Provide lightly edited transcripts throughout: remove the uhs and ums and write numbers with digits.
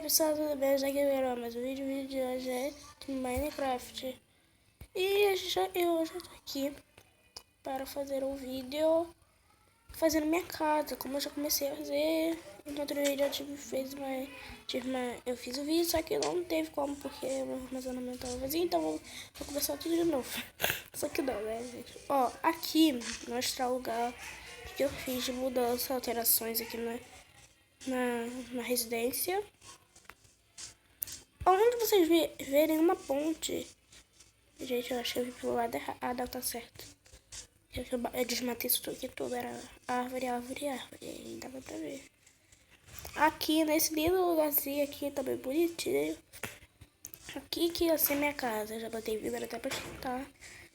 pessoal, tudo bem? Aqui é mais um vídeo de hoje é de Minecraft. E eu hoje tô aqui para fazer um vídeo fazendo minha casa, como eu já comecei a fazer. No outro vídeo eu fiz o vídeo, só que não teve como, porque o meu armazenamento tava vazio, então vou começar tudo de novo. Só que não, né, gente? Ó, aqui, mostrar o lugar que eu fiz de mudança, alterações aqui na residência. Onde vocês verem uma ponte. Gente, eu acho que eu vi pelo lado errado. Ah, não, tá certo. Eu desmatei isso aqui tudo. Era árvore, árvore, árvore. E dava pra ver. Aqui, nesse lindo lugarzinho aqui, também bonitinho. Aqui que ia ser minha casa. Eu já botei vidro até pra escutar.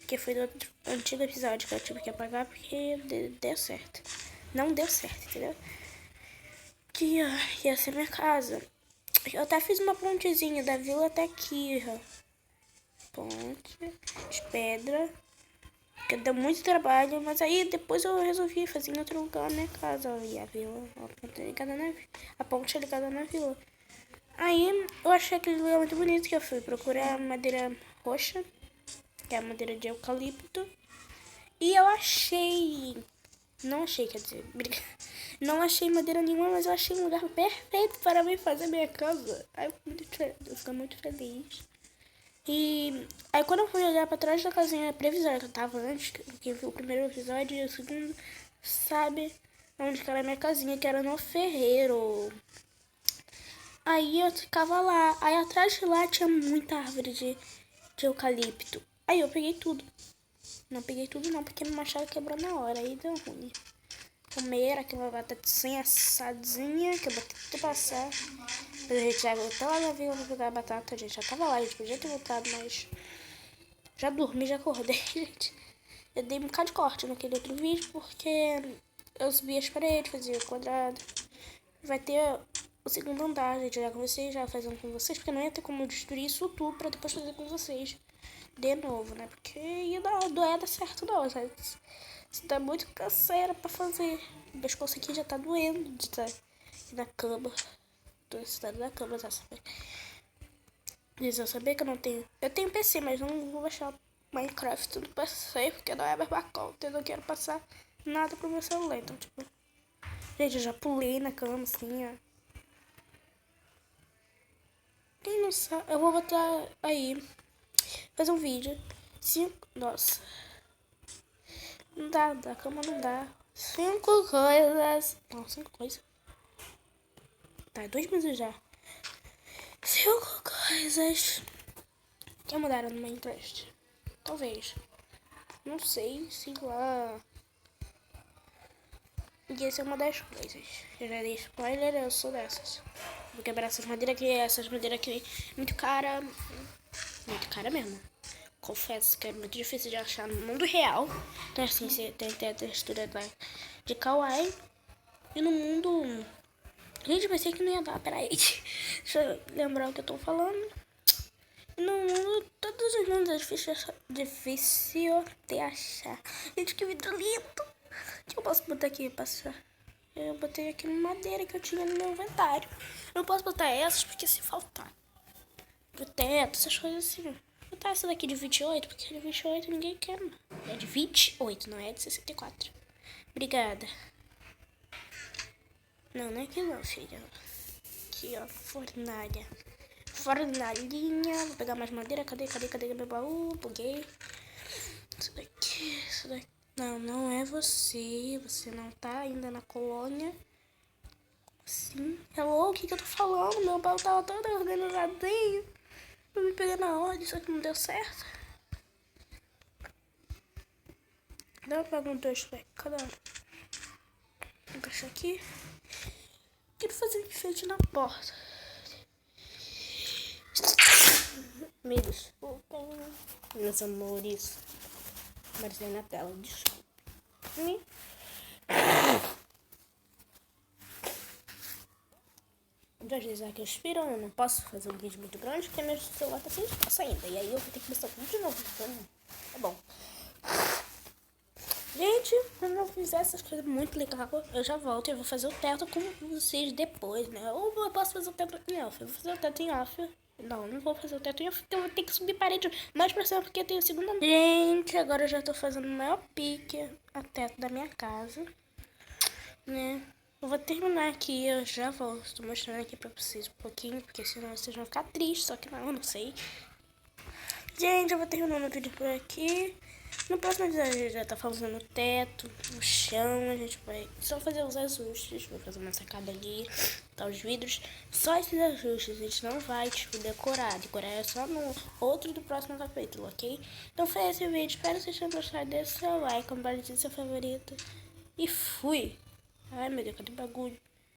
Que foi do antigo episódio que eu tive que apagar porque deu certo. Não deu certo, entendeu? Que ia ser minha casa. Eu até fiz uma pontezinha da vila até aqui, ó. Ponte de pedra. Que deu muito trabalho, mas aí depois eu resolvi fazer em outro lugar na minha casa, ó. E a vila, a ponte é ligada na vila. Aí eu achei aquele lugar muito bonito, que eu fui procurar madeira roxa, que é a madeira de eucalipto. E eu achei... Não achei, quer dizer, não achei madeira nenhuma, mas eu achei um lugar perfeito para mim fazer minha casa. Aí eu fiquei muito feliz. E aí quando eu fui olhar pra trás da casinha previsória que eu tava antes, que viu o primeiro episódio e o segundo, sabe onde que era a minha casinha, que era no ferreiro. Aí eu ficava lá, aí atrás de lá tinha muita árvore de eucalipto. Aí eu peguei tudo. Não peguei tudo não, porque meu machado quebrou na hora, aí deu ruim. Comer aquela batatinha assadinha, que eu botei tudo passar. A gente já voltou lá na vila pra pegar a batata, gente. Já tava lá, a gente podia ter voltado, mas... Já dormi, já acordei, gente. Eu dei um bocado de corte naquele outro vídeo, porque eu subi as paredes, fazia o quadrado. Vai ter o segundo andar, gente, já comecei já fazendo com vocês, porque não ia ter como eu destruir isso tudo pra depois fazer com vocês. De novo, né? Porque ia dar certo não, sabe? Isso dá muito canseira pra fazer. O pescoço aqui já tá doendo de estar na cama. Tô sentado na cama, tá sabendo? Precisa saber que eu não tenho... Eu tenho PC, mas não vou baixar Minecraft no PC, porque não é a mesma conta. Eu não quero passar nada pro meu celular. Então, tipo... Gente, eu já pulei na cama, assim, ó. Quem não sabe... Eu vou botar aí... Fazer um vídeo. Nossa... Não dá, da cama não dá. 5 coisas. Não, 5 coisas. Tá, 2 meses já. 5 coisas que mudaram no Minecraft. Talvez. Não sei, sei lá. E essa é uma das coisas. Eu já dei spoiler, eu sou dessas. Vou quebrar essas madeiras aqui. Muito cara. Muito cara mesmo. Confesso que é muito difícil de achar no mundo real. Então assim, você tem que ter a textura de kawaii. E no mundo... Gente, pensei que não ia dar, peraí. Deixa eu lembrar o que eu tô falando. No mundo, todos os mundos é difícil de achar. Gente, que vidro lindo. O que eu posso botar aqui pra passar? Eu botei aqui uma madeira que eu tinha no meu inventário. Eu não posso botar essas porque se faltar. Pro teto, essas coisas assim. Vou botar essa daqui de 28, porque de 28 ninguém quer. É de 28, não é de 64. Obrigada. Não, não é aqui não, filha. Aqui, ó, fornalha. Fornalhinha. Vou pegar mais madeira. Cadê meu baú? Buguei. Isso daqui. Não, não é você. Você não tá ainda na colônia. Sim. Hello, o que eu tô falando? Meu baú tava todo organizadinho. Eu me peguei na ordem, só que não deu certo. Dá pra pegar um 2 pack. Cadê? Vou encaixar aqui. Quero fazer enfeite na porta. Me desculpem, meus amores. Apareceu na tela, desculpe. Às vezes aqui eu expiro, eu não posso fazer um vídeo muito grande porque meu celular tá sem espaço ainda. E aí eu vou ter que começar tudo de novo. Então, tá bom. Gente, quando eu fizer essas coisas muito legais, eu já volto. Eu vou fazer o teto com vocês depois, né? Ou eu posso fazer o teto em off. Eu vou fazer o teto em off. Não, não vou fazer o teto em off, porque eu vou ter que subir parede mais pra cima, porque tem o segundo andar. Gente, agora eu já tô fazendo o maior pique a teto da minha casa, né? Eu vou terminar aqui, eu já volto. Tô mostrando aqui pra vocês um pouquinho, porque senão vocês vão ficar tristes, só que não, eu não sei. Gente, eu vou terminando o vídeo por aqui. No próximo vídeo a gente já tá fazendo o teto, o chão, a gente vai só fazer os ajustes. Vou fazer uma sacada ali, tá os vidros. Só esses ajustes, a gente não vai, tipo, decorar. Decorar é só no outro do próximo capítulo, ok? Então foi esse o vídeo, espero que vocês tenham gostado. Deixe seu like, compartilhe seu favorito. E fui! Ai meu Deus, cadê o bagulho?